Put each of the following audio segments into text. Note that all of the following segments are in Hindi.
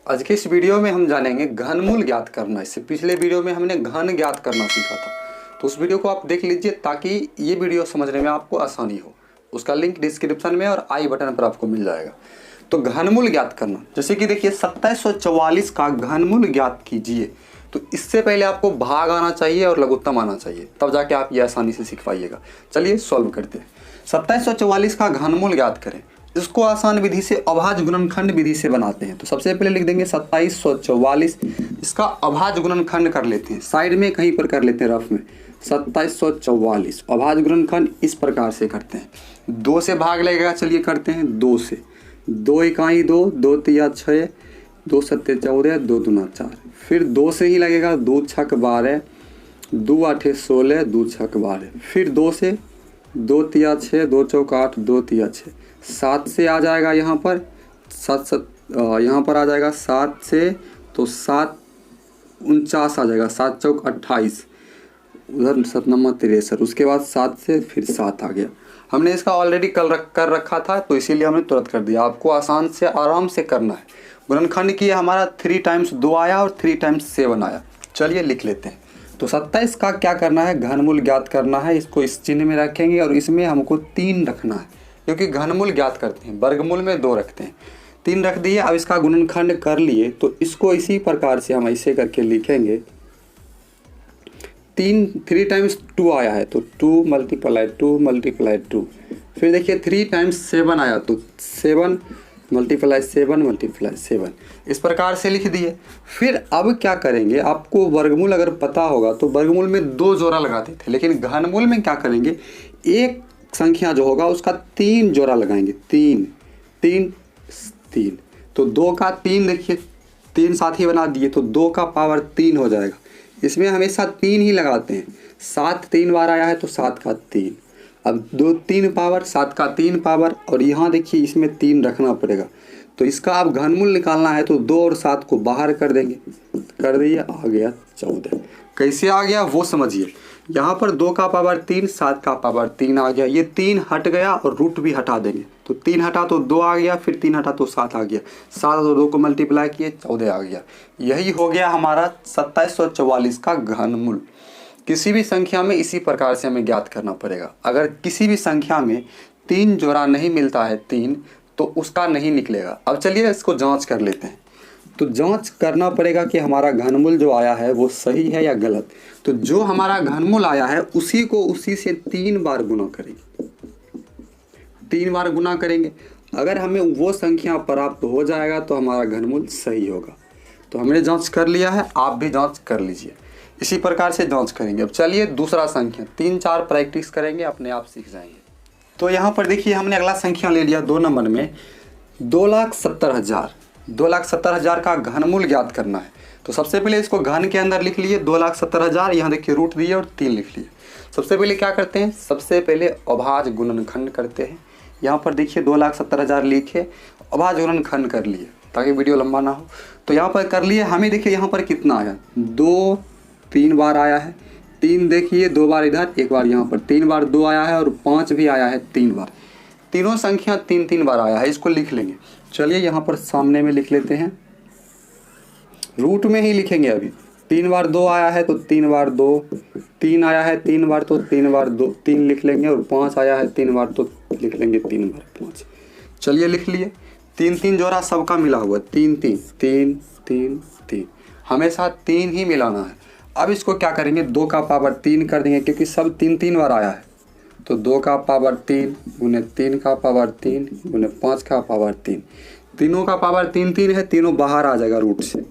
आज के इस वीडियो में हम जानेंगे घनमूल ज्ञात करना। इससे पिछले वीडियो में हमने घन ज्ञात करना सीखा था, तो उस वीडियो को आप देख लीजिए ताकि ये वीडियो समझने में आपको आसानी हो। उसका लिंक डिस्क्रिप्शन में और आई बटन पर आपको मिल जाएगा। तो घनमूल ज्ञात करना, जैसे कि देखिए 2744 का घनमूल ज्ञात कीजिए, तो इससे पहले आपको भाग आना चाहिए और लघुत्तम आना चाहिए, तब जाके आप ये आसानी से सीख पाइएगा। चलिए सॉल्व करते हैं। 2744 का घनमूल ज्ञात करें। इसको आसान विधि से अभाज्य गुणनखंड विधि से बनाते हैं। तो सबसे पहले लिख देंगे 2744, इसका अभाज्य गुणनखंड कर लेते हैं, साइड में कहीं पर कर लेते हैं रफ में। 2744 अभाज्य गुणनखंड इस प्रकार से करते हैं। 2 से भाग लगेगा, चलिए करते हैं 2 से। 2 इकाई 2, 2 तिया 6, 2 सत्ते 14, 2 दूना 4। फिर 2 से ही लगेगा, 2 छक 12, 2 आठे 16, 2 छक 12। फिर 2 से, 2 तिया 6, 2 चौक 8, 2 तिया 6। 7 से आ जाएगा यहाँ पर, यहाँ पर आ जाएगा 7 से, तो 7 49 आ जाएगा, 7 चौक 28, उधर 7 नंबर 63। उसके बाद 7 से फिर 7 आ गया। हमने इसका ऑलरेडी कर रखा था, तो इसीलिए हमने तुरंत कर दिया। आपको आसान से आराम से करना है। गुणनखंड किया हमारा 3 टाइम्स 2 आया और 3 टाइम्स 7 आया। चलिए लिख लेते हैं। तो 27 का क्या करना है, घनमूल ज्ञात करना है। इसको इस चिन्ह में रखेंगे और इसमें हमको 3 रखना है, क्योंकि घनमूल ज्ञात करते हैं। वर्गमूल में 2 रखते हैं, 3 रख दिए। अब इसका गुणनखंड कर लिए, तो इसको इसी प्रकार से हम ऐसे करके लिखेंगे। 3 टाइम्स 2 आया है, तो 2 मल्टीप्लाई 2 मल्टीप्लाई 2। फिर देखिए 3 टाइम्स 7 आया, तो 7 मल्टीप्लाई 7 मल्टीप्लाई 7। इस प्रकार से लिख दिए। फिर अब क्या करेंगे, आपको वर्गमूल अगर पता होगा तो वर्गमूल में 2 जोड़ा लगाते थे, लेकिन घनमूल में क्या करेंगे, एक संख्या जो होगा उसका 3 जोड़ा लगाएंगे। 3 3 3, तो 2 का 3, देखिए 3 साथ ही बना दिए, तो 2 का पावर 3 हो जाएगा। इसमें हमेशा 3 ही लगाते हैं। 7 3 बार आया है, तो 7 का 3। अब 2 3 पावर, 7 का 3 पावर, और यहाँ देखिए इसमें 3 रखना पड़ेगा। तो इसका आप घनमूल निकालना है, तो 2 और 7 को बाहर कर देंगे। कर दिए, आ गया 14। कैसे आ गया वो समझिए। यहाँ पर 2 का पावर 3, 7 का पावर 3 आ गया। ये 3 हट गया और रूट भी हटा देंगे, तो 3 हटा तो 2 आ गया, फिर 3 हटा तो 7 आ गया। 7 और 2 को मल्टीप्लाई किए, 14 आ गया। यही हो गया हमारा 2744 का घनमूल। किसी भी संख्या में इसी प्रकार से हमें ज्ञात करना पड़ेगा। अगर किसी भी संख्या में 3 जोड़ा नहीं मिलता है 3, तो उसका नहीं निकलेगा। अब चलिए इसको जांच कर लेते हैं। तो जांच करना पड़ेगा कि हमारा घनमूल जो आया है वो सही है या गलत। तो जो हमारा घनमूल आया है उसी को उसी से 3 बार गुना करेंगे। 3 बार गुना करेंगे। अगर हमें वो संख्या प्राप्त हो जाएगा तो हमारा घनमूल सही होगा। तो हमने जांच कर लिया है, आप भी जांच कर लीजिए। इसी प्रकार से जांच करेंगे। अब चलिए दूसरा संख्या, 3-4 प्रैक्टिस करेंगे, अपने आप सीख जाएंगे। तो यहाँ पर देखिए हमने अगला संख्या ले लिया 2 नंबर में, 2,70,000। 2,70,000 का घनमूल ज्ञात करना है। तो सबसे पहले इसको घन के अंदर लिख लिए 2,70,000। यहाँ देखिए रूट दिए और 3 लिख लिए। सबसे पहले क्या करते हैं, सबसे पहले अभाज्य गुणनखंड करते हैं। यहाँ पर देखिए 2,70,000 लिखे, अभाज्य गुणनखंड कर लिए ताकि वीडियो लंबा ना हो। तो यहाँ पर कर लिए। हमें देखिए यहाँ पर कितना आया, 2 3 बार आया है। 3 देखिए 2 बार इधर, 1 बार यहाँ पर। 3 बार 2 आया है और 5 भी आया है 3 बार। तीनों संख्या 3-3 बार आया है, इसको लिख लेंगे। चलिए यहाँ पर सामने में लिख लेते हैं, रूट में ही लिखेंगे। अभी 3 बार 2 आया है, तो 3 बार 2, 3 आया है 3 बार, तो 3 बार 2 3 लिख लेंगे, और 5 आया है 3 बार, तो लिख लेंगे 3 बार 5। चलिए लिख लिए। 3-3 जोड़ा सबका मिला हुआ, 3-3 3 3 3, हमेशा 3 ही मिलाना है। अब इसको क्या करेंगे, 2 का पावर 3 कर देंगे, क्योंकि सब 3-3 बार आया है। तो 2 का पावर 3 गुने 3 का पावर 3 गुने 5 का पावर 3। तीनों का पावर 3-3 है, तीनों बाहर आ जाएगा रूट से।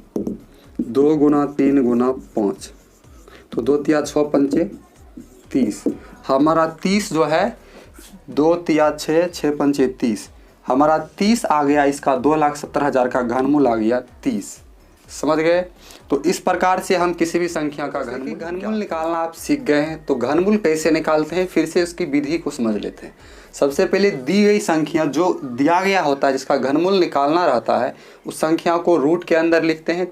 2 गुना 3 गुना 5, तो 2 तिया 6 पंचे 30। हमारा 30 जो है, 2 तिया 6 6 पंचे 30, हमारा 30 आ गया। इसका 2,70,000 का घनमूल आ गया 30। समझ गए। तो इस प्रकार से हम किसी भी संख्या का घनमूल निकालना आप सीख गए हैं। तो घनमूल कैसे निकालते हैं, फिर से उसकी विधि को समझ लेते हैं। सबसे पहले दी गई संख्या जो दिया गया होता है, जिसका घनमूल निकालना रहता है, उस संख्या को रूट के अंदर लिखते हैं।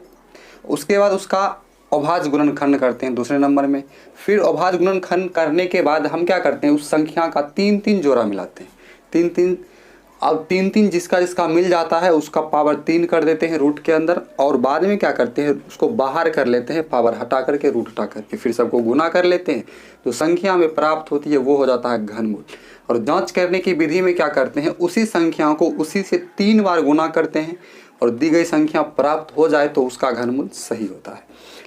उसके बाद उसका अभाज्य गुणनखंड करते हैं दूसरे नंबर में। फिर अभाज्य गुणनखंड करने के बाद हम क्या करते हैं, उस संख्या का 3-3 जोड़ा मिलाते हैं। 3-3 अब 3 3 जिसका जिसका मिल जाता है उसका पावर 3 कर देते हैं रूट के अंदर, और बाद में क्या करते हैं उसको बाहर कर लेते हैं, पावर हटा करके रूट हटा करके फिर सबको गुना कर लेते हैं। तो संख्या में प्राप्त होती है वो हो जाता है घनमूल। और जांच करने की विधि में क्या करते हैं, उसी संख्या को उसी से 3 बार गुना करते हैं और दी गई संख्या प्राप्त हो जाए तो उसका घनमूल सही होता है।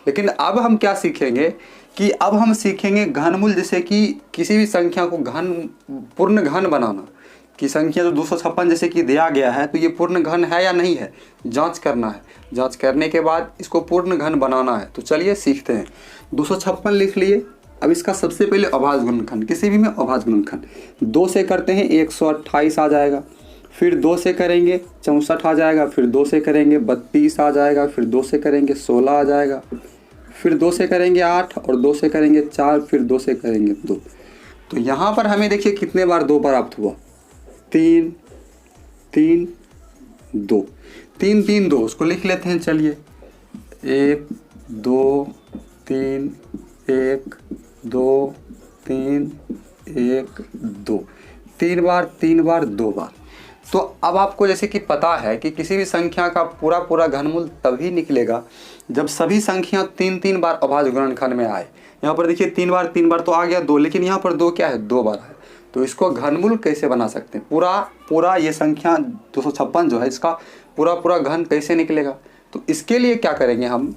लेकिन अब हम क्या सीखेंगे कि अब हम सीखेंगे घनमूल, जैसे कि किसी भी संख्या को पूर्ण घन बनाना, कि संख्या जो 256 जैसे कि दिया गया है तो ये पूर्ण घन है या नहीं है, जांच करना है। जांच करने के बाद इसको पूर्ण घन बनाना है। तो चलिए सीखते हैं। 256 लिख लिए। अब इसका सबसे पहले अभाज्य गुणनखंड, किसी भी में अभाज्य गुणनखंड 2 से करते हैं 128 आ जाएगा, फिर 2 से करेंगे 64 आ जाएगा, फिर 2 से करेंगे 32 आ जाएगा, फिर 2 से करेंगे 16 आ जाएगा, फिर 2 से करेंगे 8 और 2 से करेंगे 4, फिर 2 से करेंगे 2। तो यहाँ पर हमें देखिए कितने बार 2 प्राप्त हुआ, 3 3 2, 3 3 2, उसको लिख लेते हैं। चलिए 1 2 3 1 2 3 1 2, 3 बार 3 बार 2 बार। तो अब आपको जैसे कि पता है कि किसी भी संख्या का पूरा घनमूल तभी निकलेगा जब सभी संख्या 3 3 बार अभाज्य गुणनखंड में आए। यहाँ पर देखिए 3 बार तो आ गया 2, लेकिन यहाँ पर 2 क्या है, 2 बार है। तो इसको घनमूल कैसे बना सकते हैं, पूरा ये संख्या 256 जो है इसका पूरा घन कैसे निकलेगा। तो इसके लिए क्या करेंगे हम,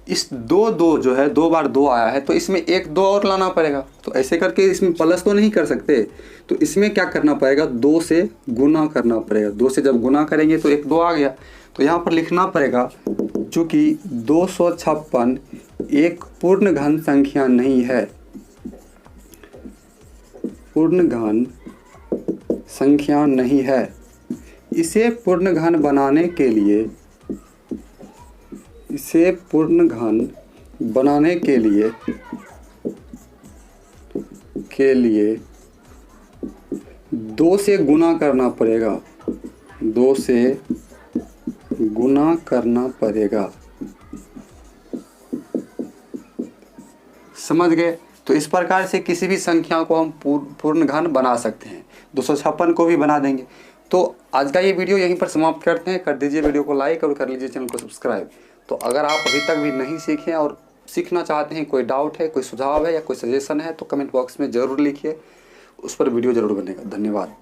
इस 2 जो है 2 बार 2 आया है तो इसमें 1 2 और लाना पड़ेगा। तो ऐसे करके इसमें प्लस तो नहीं कर सकते, तो इसमें क्या करना पड़ेगा, 2 से गुना करना पड़ेगा। 2 से जब गुना करेंगे तो 1 2 आ गया। तो यहाँ पर लिखना पड़ेगा चूँकि 256 एक पूर्ण घन संख्या नहीं है, पूर्ण घन संख्या नहीं है, इसे पूर्ण घन बनाने के लिए, इसे पूर्ण घन बनाने के लिए 2 से गुना करना पड़ेगा, 2 से गुना करना पड़ेगा। समझ गए। तो इस प्रकार से किसी भी संख्या को हम पूर्ण घन बना सकते हैं। 256 को भी बना देंगे। तो आज का ये वीडियो यहीं पर समाप्त करते हैं। कर दीजिए वीडियो को लाइक और कर लीजिए चैनल को सब्सक्राइब। तो अगर आप अभी तक भी नहीं सीखे और सीखना चाहते हैं, कोई डाउट है, कोई सुझाव है या कोई सजेशन है तो कमेंट बॉक्स में ज़रूर लिखिए, उस पर वीडियो ज़रूर बनेगा। धन्यवाद।